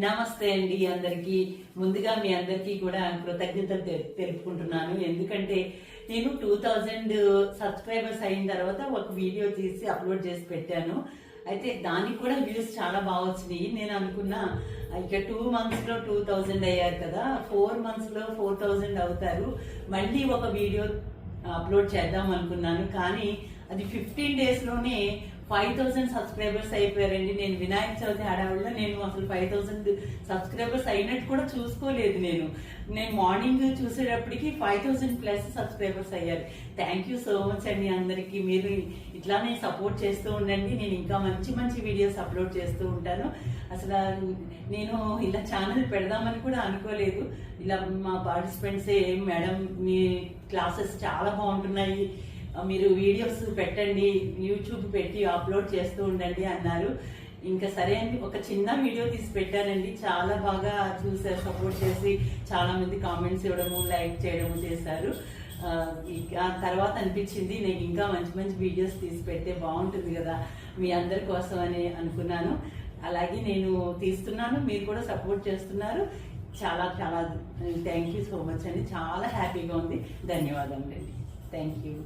నమస్తే అండి అందరికి. ముందుగా మీ అందరికీ కూడా కృతజ్ఞతలు తెలుపుకుంటున్నాను. ఎందుకంటే నేను 2000 సబ్స్క్రైబర్స్ అయిన తర్వాత ఒక వీడియో తీసి అప్లోడ్ చేసి పెట్టాను. అయితే దానికి కూడా వ్యూస్ చాలా బాగా వచ్చినాయి. నేను అనుకున్నా ఇక 2 months లో 2000 అయ్యారు కదా, 4 months లో 4000 అవుతారు, మళ్ళీ ఒక వీడియో అప్లోడ్ చేద్దాం అనుకున్నాను. కానీ అది 15 days లోనే 5000 సబ్స్క్రైబర్స్ అయిపోయారండి. నేను వినాయక చవితి హడావుల్లో నేను అసలు 5000 సబ్స్క్రైబర్స్ అయినట్టు కూడా చూసుకోలేదు. నేను మార్నింగ్ చూసేటప్పటికి 5000+ సబ్స్క్రైబర్స్ అయ్యారు. థ్యాంక్ యూ సో మచ్ అండి అందరికి. మీరు ఇట్లానే సపోర్ట్ చేస్తూ ఉండండి. నేను ఇంకా మంచి మంచి వీడియోస్ అప్లోడ్ చేస్తూ ఉంటాను. అసలు నేను ఇలా ఛానల్ పెడదామని కూడా అనుకోలేదు. ఇలా మా పార్టిసిపెంట్సే, మేడం మీ క్లాసెస్ చాలా బాగుంటున్నాయి, మీరు వీడియోస్ పెట్టండి, యూట్యూబ్ పెట్టి అప్లోడ్ చేస్తూ ఉండండి అన్నారు. ఇంకా సరే అని ఒక చిన్న వీడియో తీసి పెట్టానండి. చాలా బాగా చూసారు, సపోర్ట్ చేసి చాలా మంది కామెంట్స్ ఇవ్వడము, లైక్ చేయడము చేశారు. తర్వాత అనిపించింది నేను ఇంకా మంచి మంచి వీడియోస్ తీసి పెడితే బాగుంటుంది కదా మీ అందరి కోసం అని అనుకున్నాను. అలాగే నేను తీస్తున్నాను, మీరు కూడా సపోర్ట్ చేస్తున్నారు. చాలా చాలా థ్యాంక్ యూ సో మచ్ అండి. చాలా హ్యాపీగా ఉంది. ధన్యవాదాలు అండి. Thank you.